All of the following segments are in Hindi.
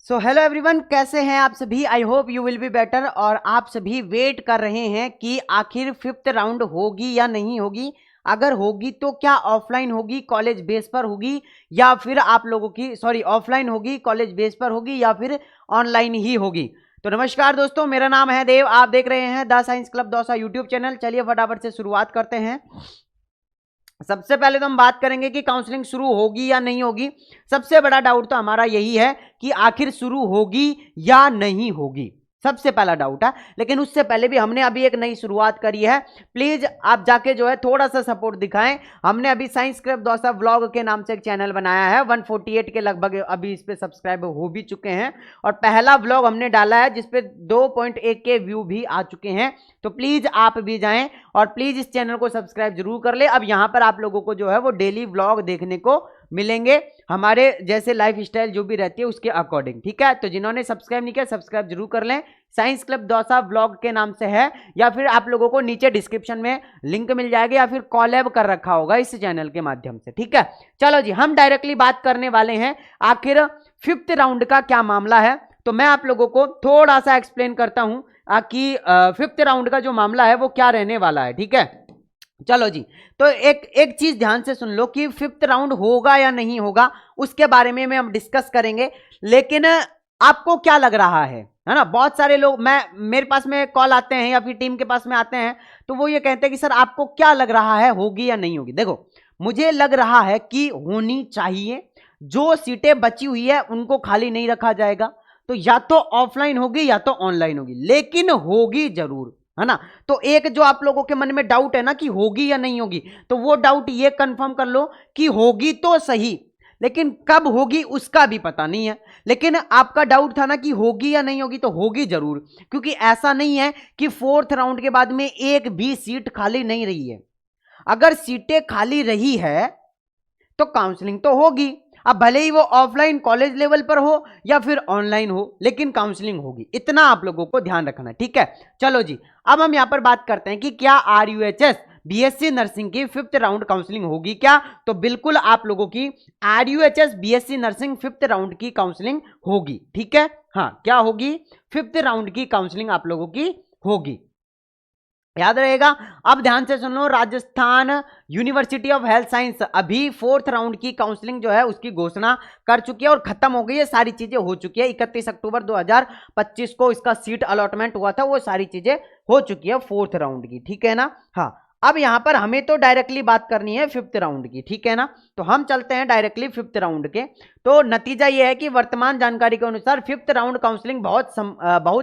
सो हेलो एवरीवन, कैसे हैं आप सभी। I hope you will be better. और आप सभी वेट कर रहे हैं कि आखिर फिफ्थ राउंड होगी या नहीं होगी। अगर होगी तो क्या ऑफलाइन होगी, कॉलेज बेस पर होगी, या फिर आप लोगों की ऑफलाइन होगी, कॉलेज बेस पर होगी, या फिर ऑनलाइन ही होगी। तो नमस्कार दोस्तों, मेरा नाम है देव। आप देख रहे हैं the science club Dausa YouTube channel. चलिए फटाफट से शुरुआत करते हैं। सबसे पहले तो हम बात करेंगे कि काउंसलिंग शुरू होगी या नहीं होगी। सबसे बड़ा डाउट तो हमारा यही है कि आखिर शुरू होगी या नहीं होगी, सबसे पहला डाउट है। लेकिन उससे पहले भी हमने अभी एक नई शुरुआत करी है। प्लीज आप जाके जो है थोड़ा सा सपोर्ट दिखाएं। हमने अभी साइंस क्लब दौसा व्लॉग के नाम से एक चैनल बनाया है। 148 के लगभग अभी इस पे सब्सक्राइब हो भी चुके हैं, और पहला व्लॉग हमने डाला है जिसपे 2.1 के व्यू भी आ चुके हैं। तो प्लीज आप भी जाएं और प्लीज इस चैनल को सब्सक्राइब जरूर कर ले। अब यहां पर आप लोगों को जो है वो डेली व्लॉग देखने को मिलेंगे, हमारे जैसे लाइफ स्टाइल जो भी रहती है उसके अकॉर्डिंग, ठीक है। तो जिन्होंने सब्सक्राइब नहीं किया सब्सक्राइब जरूर कर लें। साइंस क्लब दौसा व्लॉग के नाम से है, या फिर आप लोगों को नीचे डिस्क्रिप्शन में लिंक मिल जाएगा, या फिर कॉलैब कर रखा होगा इस चैनल के माध्यम से, ठीक है। चलो जी, हम डायरेक्टली बात करने वाले हैं आखिर फिफ्थ राउंड का क्या मामला है। तो मैं आप लोगों को थोड़ा सा एक्सप्लेन करता हूं कि फिफ्थ राउंड का जो मामला है वो क्या रहने वाला है, ठीक है। चलो जी, तो एक चीज ध्यान से सुन लो कि फिफ्थ राउंड होगा या नहीं होगा, उसके बारे में हम डिस्कस करेंगे। लेकिन आपको क्या लग रहा है ना। बहुत सारे लोग मेरे पास में कॉल आते हैं या फिर टीम के पास में आते हैं, तो वो ये कहते हैं कि सर आपको क्या लग रहा है, होगी या नहीं होगी। देखो, मुझे लग रहा है कि होनी चाहिए। जो सीटें बची हुई है उनको खाली नहीं रखा जाएगा। तो या तो ऑफलाइन होगी या तो ऑनलाइन होगी, लेकिन होगी जरूर, है ना। तो एक जो आप लोगों के मन में डाउट है ना कि होगी या नहीं होगी, तो वो डाउट ये कंफर्म कर लो कि होगी तो सही, लेकिन कब होगी उसका भी पता नहीं है। लेकिन आपका डाउट था ना कि होगी या नहीं होगी, तो होगी जरूर, क्योंकि ऐसा नहीं है कि फोर्थ राउंड के बाद में एक भी सीट खाली नहीं रही है। अगर सीटें खाली रही है तो काउंसलिंग तो होगी। अब भले ही वो ऑफलाइन कॉलेज लेवल पर हो या फिर ऑनलाइन हो, लेकिन काउंसलिंग होगी। इतना आप लोगों को ध्यान रखना है, ठीक है। चलो जी, अब हम यहां पर बात करते हैं कि क्या RUHS BSc नर्सिंग की फिफ्थ राउंड काउंसलिंग होगी क्या। तो बिल्कुल आप लोगों की RUHS BSc nursing fifth round की काउंसलिंग होगी, ठीक है। हाँ, क्या होगी, फिफ्थ राउंड की काउंसलिंग आप लोगों की होगी, याद रहेगा। अब ध्यान से सुन लो, Rajasthan university of health science अभी फोर्थ राउंड की काउंसलिंग जो है उसकी घोषणा कर चुकी है और खत्म हो गई है, सारी चीजें हो चुकी है। 31 अक्टूबर 2025 को इसका सीट अलॉटमेंट हुआ था, वो सारी चीजें हो चुकी है फोर्थ राउंड की, ठीक है ना। हाँ, अब यहां पर हमें तो डायरेक्टली बात करनी है फिफ्थ राउंड की, ठीक है ना। तो हम चलते हैं डायरेक्टली फिफ्थ राउंड के। तो नतीजा यह है कि वर्तमान जानकारी के अनुसार फिफ्थ राउंड काउंसलिंग बहुत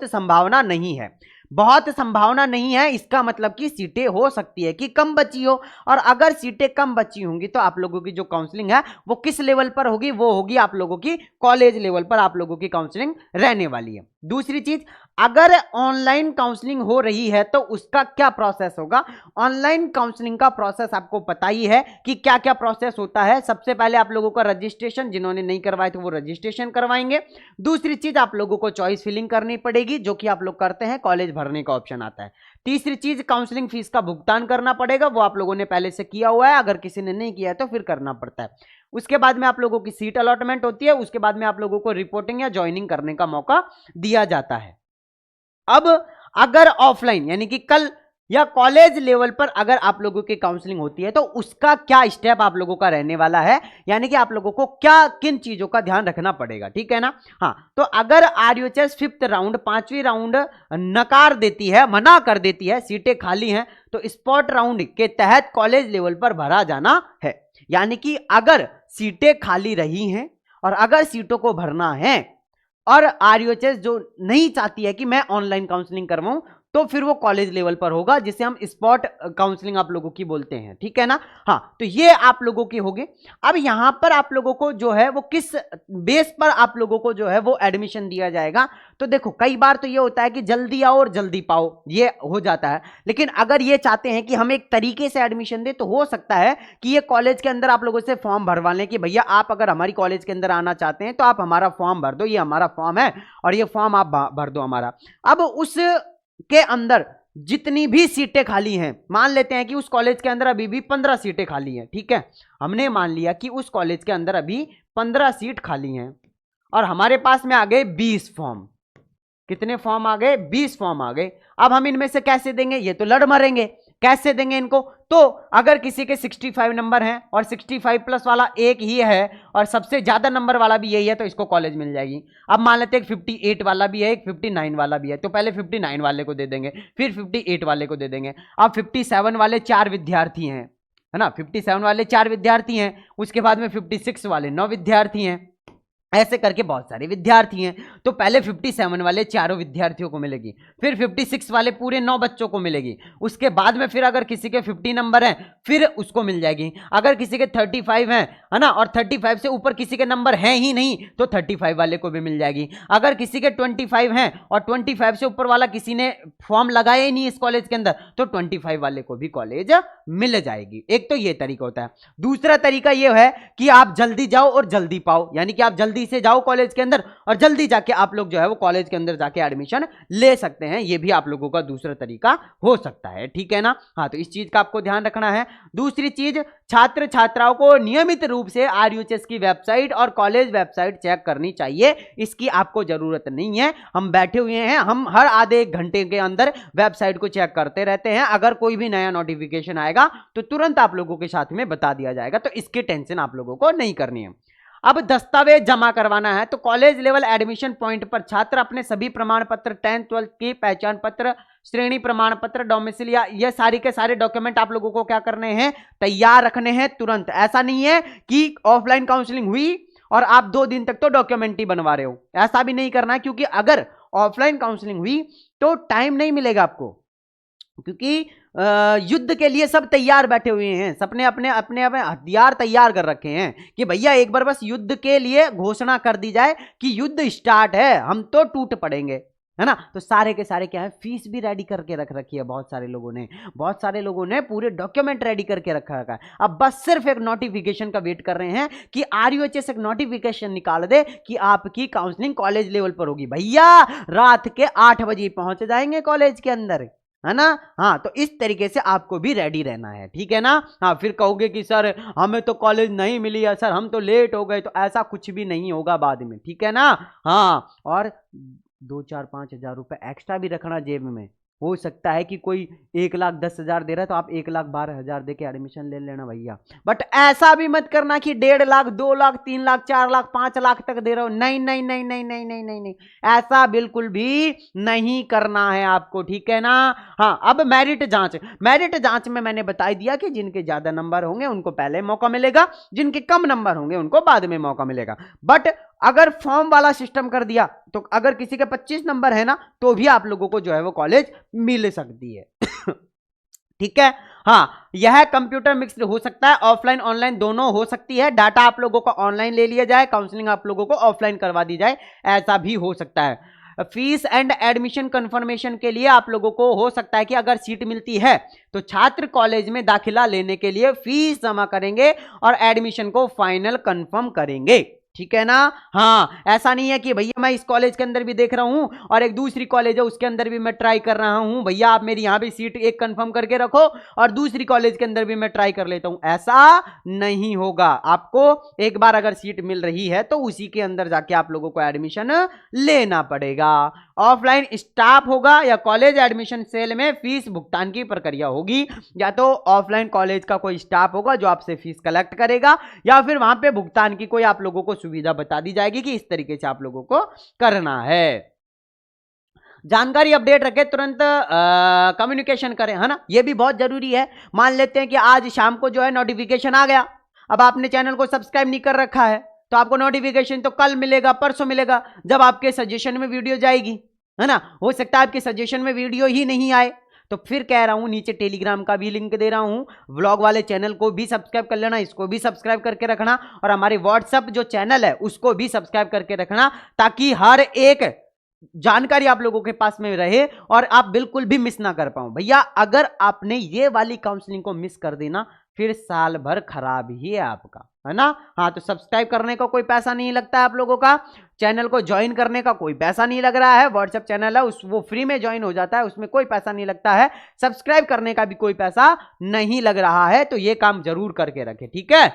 संभावना नहीं है। बहुत संभावना नहीं है, इसका मतलब कि सीटें हो सकती है कि कम बची हो। और अगर सीटें कम बची होंगी तो आप लोगों की जो काउंसलिंग है वो किस लेवल पर होगी, वो होगी आप लोगों की कॉलेज लेवल पर आप लोगों की काउंसलिंग रहने वाली है। दूसरी चीज, अगर ऑनलाइन काउंसलिंग हो रही है तो उसका क्या प्रोसेस होगा। ऑनलाइन काउंसलिंग का प्रोसेस आपको पता ही है कि क्या क्या प्रोसेस होता है। सबसे पहले आप लोगों का रजिस्ट्रेशन, जिन्होंने नहीं करवाए तो वो रजिस्ट्रेशन करवाएंगे। दूसरी चीज, आप लोगों को चॉइस फिलिंग करनी पड़ेगी, जो कि आप लोग करते हैं, कॉलेज भरने का ऑप्शन आता है। तीसरी चीज, काउंसलिंग फीस का भुगतान करना पड़ेगा, वो आप लोगों ने पहले से किया हुआ है, अगर किसी ने नहीं किया है तो फिर करना पड़ता है। उसके बाद में आप लोगों की सीट अलॉटमेंट होती है, उसके बाद में आप लोगों को रिपोर्टिंग या ज्वाइनिंग करने का मौका दिया जाता है। अब अगर ऑफलाइन यानी कि कल या कॉलेज लेवल पर अगर आप लोगों की काउंसलिंग होती है तो उसका क्या स्टेप आप लोगों का रहने वाला है, यानी कि आप लोगों को क्या किन चीजों का ध्यान रखना पड़ेगा, ठीक है ना। हाँ, तो अगर RUHS फिफ्थ राउंड, पांचवी राउंड नकार देती है, मना कर देती है, सीटें खाली हैं, तो स्पॉट राउंड के तहत कॉलेज लेवल पर भरा जाना है। यानी कि अगर सीटें खाली रही हैं और अगर सीटों को भरना है और RUHS जो नहीं चाहती है कि मैं ऑनलाइन काउंसलिंग करवाऊं, तो फिर वो कॉलेज लेवल पर होगा, जिसे हम स्पॉट काउंसलिंग आप लोगों की बोलते हैं, ठीक है ना। हाँ, तो ये आप लोगों की होगी। अब यहां पर आप लोगों को जो है वो किस बेस पर आप लोगों को जो है वो एडमिशन दिया जाएगा। तो देखो, कई बार तो ये होता है कि जल्दी आओ और जल्दी पाओ, ये हो जाता है। लेकिन अगर ये चाहते हैं कि हम एक तरीके से एडमिशन दें, तो हो सकता है कि ये कॉलेज के अंदर आप लोगों से फॉर्म भरवा लें कि भैया आप अगर हमारी कॉलेज के अंदर आना चाहते हैं तो आप हमारा फॉर्म भर दो, ये हमारा फॉर्म है और ये फॉर्म आप भर दो हमारा। अब उस के अंदर जितनी भी सीटें खाली हैं, मान लेते हैं कि उस कॉलेज के अंदर अभी भी 15 सीटें खाली हैं, ठीक है। हमने मान लिया कि उस कॉलेज के अंदर अभी 15 सीट खाली हैं और हमारे पास में आ गए 20 फॉर्म। कितने फॉर्म आ गए? 20 फॉर्म आ गए। अब हम इनमें से कैसे देंगे? ये तो लड़ मरेंगे, कैसे देंगे इनको? तो अगर किसी के 65 नंबर हैं और 65 प्लस वाला एक ही है और सबसे ज्यादा नंबर वाला भी यही है, तो इसको कॉलेज मिल जाएगी। अब मान लेते हैं 58 वाला भी है, एक 59 वाला भी है, तो पहले 59 वाले को दे देंगे, फिर 58 वाले को दे देंगे। अब 57 वाले 4 विद्यार्थी हैं, है ना, 57 वाले 4 विद्यार्थी हैं, उसके बाद में 56 वाले 9 विद्यार्थी हैं, ऐसे करके बहुत सारे विद्यार्थी हैं। तो पहले 57 वाले चारों विद्यार्थियों को मिलेगी, फिर 56 वाले पूरे 9 बच्चों को मिलेगी, उसके बाद में फिर अगर किसी के 50 नंबर हैं फिर उसको मिल जाएगी। अगर किसी के 35 हैं, है ना, और 35 से ऊपर किसी के नंबर हैं ही नहीं तो 35 वाले को भी मिल जाएगी। अगर किसी के 25 हैं और 25 से ऊपर वाला किसी ने फॉर्म लगाया ही नहीं इस कॉलेज के अंदर, तो 25 वाले को भी कॉलेज मिल जाएगी। एक तो ये तरीका होता है। दूसरा तरीका ये है कि आप जल्दी जाओ और जल्दी पाओ, यानी कि आप जल्दी से जाओ कॉलेज के अंदर और जल्दी जाके आप लोग जो है वो कॉलेज के अंदर जाके एडमिशन ले सकते हैं। ये भी आप लोगों का दूसरा तरीका हो सकता है, ठीक है ना। हाँ, तो इस चीज का आपको ध्यान रखना है। दूसरी चीज, छात्र छात्राओं को नियमित रूप से आरयूएचएस की वेबसाइट और कॉलेज वेबसाइट चेक करनी चाहिए। इसकी आपको जरूरत नहीं है, हम बैठे हुए हैं, हम हर आधे एक घंटे के अंदर वेबसाइट को चेक करते रहते हैं। अगर कोई भी नया नोटिफिकेशन आएगा तो तुरंत आप लोगों के साथ में बता दिया जाएगा, तो इसकी टेंशन आप लोगों को नहीं करनी है। अब दस्तावेज जमा करवाना है, तो कॉलेज लेवल एडमिशन पॉइंट पर छात्र अपने सभी प्रमाण पत्र, 10th 12th की पहचान पत्र, श्रेणी प्रमाण पत्र, डोमिसिल या ये सारी के सारे डॉक्यूमेंट आप लोगों को क्या करने हैं? तैयार रखने हैं तुरंत। ऐसा नहीं है कि ऑफलाइन काउंसलिंग हुई और आप 2 दिन तक तो डॉक्यूमेंट ही बनवा रहे हो, ऐसा भी नहीं करना है, क्योंकि अगर ऑफलाइन काउंसलिंग हुई तो टाइम नहीं मिलेगा आपको, क्योंकि युद्ध के लिए सब तैयार बैठे हुए हैं, सबने अपने अपने अपने हथियार तैयार कर रखे हैं कि भैया एक बार बस युद्ध के लिए घोषणा कर दी जाए कि युद्ध स्टार्ट है, हम तो टूट पड़ेंगे, है ना। तो सारे के सारे क्या है, फीस भी रेडी करके रख रखी है बहुत सारे लोगों ने पूरे डॉक्यूमेंट रेडी करके रखा है। अब बस सिर्फ एक नोटिफिकेशन का वेट कर रहे हैं कि आरयूएचएस एक नोटिफिकेशन निकाल दे कि आपकी काउंसलिंग कॉलेज लेवल पर होगी। भैया रात के 8 बजे पहुंच जाएंगे कॉलेज के अंदर, है ना। हाँ, तो इस तरीके से आपको भी रेडी रहना है, ठीक है ना। हाँ, फिर कहोगे कि सर हमें तो कॉलेज नहीं मिली है, सर हम तो लेट हो गए, तो ऐसा कुछ भी नहीं होगा बाद में, ठीक है ना। हाँ, और 2-4-5 हजार रुपए एक्स्ट्रा भी रखना जेब में। हो सकता है कि कोई 1,10,000 दे रहा है तो आप 1,12,000 दे के एडमिशन ले लेना भैया। बट ऐसा भी मत करना कि 1.5 लाख, 2 लाख, 3 लाख, 4 लाख, 5 लाख तक दे रहे हो। नहीं नहीं नहीं नहीं नहीं नहीं नहीं नहीं, ऐसा बिल्कुल भी नहीं करना है आपको, ठीक है ना। हाँ, अब मेरिट जांच में मैंने बता दिया कि जिनके ज्यादा नंबर होंगे उनको पहले मौका मिलेगा, जिनके कम नंबर होंगे उनको बाद में मौका मिलेगा। बट अगर फॉर्म वाला सिस्टम कर दिया तो अगर किसी के 25 नंबर है ना, तो भी आप लोगों को जो है वो कॉलेज मिल सकती है। ठीक है। हाँ, यह कंप्यूटर मिक्स्ड हो सकता है, ऑफलाइन ऑनलाइन दोनों हो सकती है। डाटा आप लोगों को ऑनलाइन ले लिया जाए, काउंसलिंग आप लोगों को ऑफलाइन करवा दी जाए, ऐसा भी हो सकता है। फीस एंड एडमिशन कंफर्मेशन के लिए आप लोगों को हो सकता है कि अगर सीट मिलती है तो छात्र कॉलेज में दाखिला लेने के लिए फीस जमा करेंगे और एडमिशन को फाइनल कंफर्म करेंगे, ठीक है ना। हाँ, ऐसा नहीं है कि भैया मैं इस कॉलेज के अंदर भी देख रहा हूं और एक दूसरी कॉलेज है उसके अंदर भी मैं ट्राई कर रहा हूं, भैया आप मेरी यहां भी सीट एक कंफर्म करके रखो और दूसरी कॉलेज के अंदर भी मैं ट्राई कर लेता हूं, ऐसा नहीं होगा। आपको एक बार अगर सीट मिल रही है तो उसी के अंदर जाके आप लोगों को एडमिशन लेना पड़ेगा। ऑफलाइन स्टाफ होगा या कॉलेज एडमिशन सेल में फीस भुगतान की प्रक्रिया होगी, या तो ऑफलाइन कॉलेज का कोई स्टाफ होगा जो आपसे फीस कलेक्ट करेगा, या फिर वहां पे भुगतान की कोई आप लोगों को सुविधा बता दी जाएगी कि इस तरीके से आप लोगों को करना है। जानकारी अपडेट रखें, तुरंत कम्युनिकेशन करें, है ना, ये भी बहुत जरूरी है। मान लेते हैं कि आज शाम को जो है नोटिफिकेशन आ गया, अब आपने चैनल को सब्सक्राइब नहीं कर रखा है तो आपको नोटिफिकेशन तो कल मिलेगा, परसों मिलेगा, जब आपके सजेशन में वीडियो जाएगी, है ना। हो सकता है आपके सजेशन में वीडियो ही नहीं आए, तो फिर कह रहा हूं नीचे टेलीग्राम का भी लिंक दे रहा हूं, व्लॉग वाले चैनल को भी सब्सक्राइब कर लेना, इसको भी सब्सक्राइब करके रखना, और हमारे व्हाट्सएप जो चैनल है उसको भी सब्सक्राइब करके रखना, ताकि हर एक जानकारी आप लोगों के पास में रहे और आप बिल्कुल भी मिस ना कर पाओ। भैया अगर आपने ये वाली काउंसलिंग को मिस कर देना फिर साल भर खराब ही है आपका, है ना। हाँ, तो सब्सक्राइब करने का कोई पैसा नहीं लगता है आप लोगों का, चैनल को ज्वाइन करने का कोई पैसा नहीं लग रहा है, व्हाट्सएप चैनल है वो फ्री में ज्वाइन हो जाता है, उसमें कोई पैसा नहीं लगता है, सब्सक्राइब करने का भी कोई पैसा नहीं लग रहा है, तो ये काम जरूर करके रखे, ठीक है।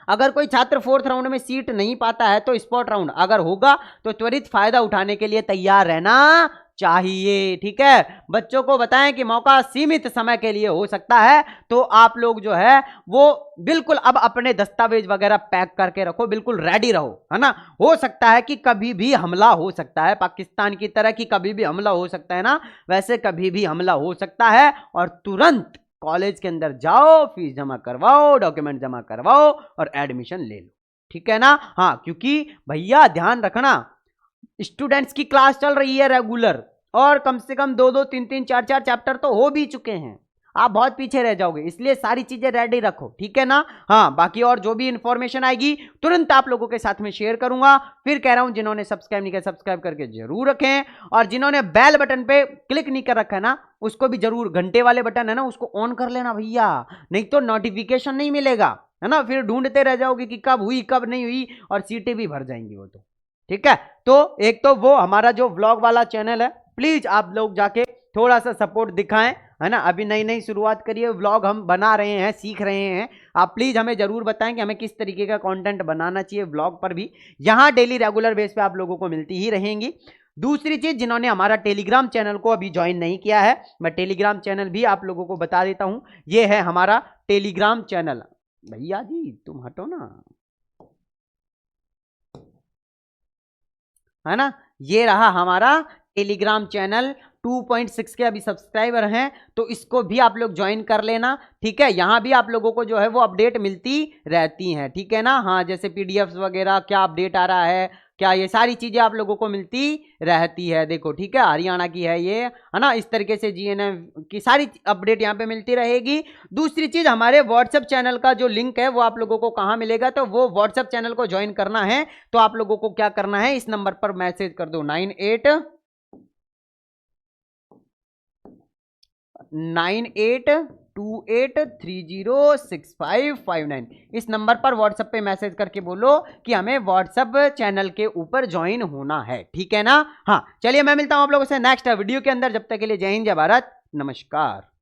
अगर कोई छात्र 4th राउंड में सीट नहीं पाता है तो स्पॉट राउंड अगर होगा तो त्वरित फायदा उठाने के लिए तैयार रहना चाहिए। ठीक है, बच्चों को बताएं कि मौका सीमित समय के लिए हो सकता है, तो आप लोग जो है वो बिल्कुल अब अपने दस्तावेज वगैरह पैक करके रखो, बिल्कुल रेडी रहो, है ना। हो सकता है कि कभी भी हमला हो सकता है, पाकिस्तान की तरह की कभी भी हमला हो सकता है ना, वैसे कभी भी हमला हो सकता है। और तुरंत कॉलेज के अंदर जाओ, फीस जमा करवाओ, डॉक्यूमेंट जमा करवाओ और एडमिशन ले लो। ठीक है ना। हाँ, क्योंकि भैया ध्यान रखना, स्टूडेंट्स की क्लास चल रही है रेगुलर, और कम से कम 2-2, 3-3, 4-4 चैप्टर तो हो भी चुके हैं। आप बहुत पीछे रह जाओगे, इसलिए सारी चीजें रेडी रखो। ठीक है ना। हाँ, बाकी और जो भी इंफॉर्मेशन आएगी तुरंत आप लोगों के साथ में शेयर करूंगा। फिर कह रहा हूं, जिन्होंने सब्सक्राइब नहीं किया सब्सक्राइब करके जरूर रखें, और जिन्होंने बेल बटन पे क्लिक नहीं कर रखा है ना, उसको भी जरूर, घंटे वाले बटन है ना, उसको ऑन कर लेना भैया, नहीं तो नोटिफिकेशन नहीं मिलेगा, है ना। फिर ढूंढते रह जाओगे कि कब हुई कब नहीं हुई, और सीटें भी भर जाएंगी वो तो। ठीक है, तो एक तो वो हमारा जो व्लॉग वाला चैनल है, प्लीज आप लोग जाके थोड़ा सा सपोर्ट दिखाएं, है ना। अभी नई नई शुरुआत करिए, व्लॉग हम बना रहे हैं, सीख रहे हैं। आप प्लीज हमें जरूर बताएं कि हमें किस तरीके का कंटेंट बनाना चाहिए व्लॉग पर भी। यहां डेली रेगुलर बेस पे आप लोगों को मिलती ही रहेंगी। दूसरी चीज, जिन्होंने हमारा टेलीग्राम चैनल को अभी ज्वाइन नहीं किया है, मैं टेलीग्राम चैनल भी आप लोगों को बता देता हूं। ये है हमारा टेलीग्राम चैनल। भैया जी तुम हटो ना, है ना। ये रहा हमारा टेलीग्राम चैनल, 2.6 के अभी सब्सक्राइबर हैं, तो इसको भी आप लोग ज्वाइन कर लेना। ठीक है, यहां भी आप लोगों को जो है वो अपडेट मिलती रहती हैं। ठीक है ना। हाँ, जैसे पीडीएफ वगैरह क्या अपडेट आ रहा है, क्या, ये सारी चीजें आप लोगों को मिलती रहती है। देखो, ठीक है, हरियाणा की है ये, है ना। इस तरीके से जीएनएम की सारी अपडेट यहाँ पे मिलती रहेगी। दूसरी चीज, हमारे व्हाट्सएप चैनल का जो लिंक है वो आप लोगों को कहाँ मिलेगा, तो वो व्हाट्सएप चैनल को ज्वाइन करना है तो आप लोगों को क्या करना है, इस नंबर पर मैसेज कर दो, 9828306559। इस नंबर पर व्हाट्सएप पे मैसेज करके बोलो कि हमें व्हाट्सएप चैनल के ऊपर ज्वाइन होना है। ठीक है ना। हाँ, चलिए मैं मिलता हूं आप लोगों से नेक्स्ट वीडियो के अंदर। जब तक के लिए जय हिंद, जय भारत, नमस्कार।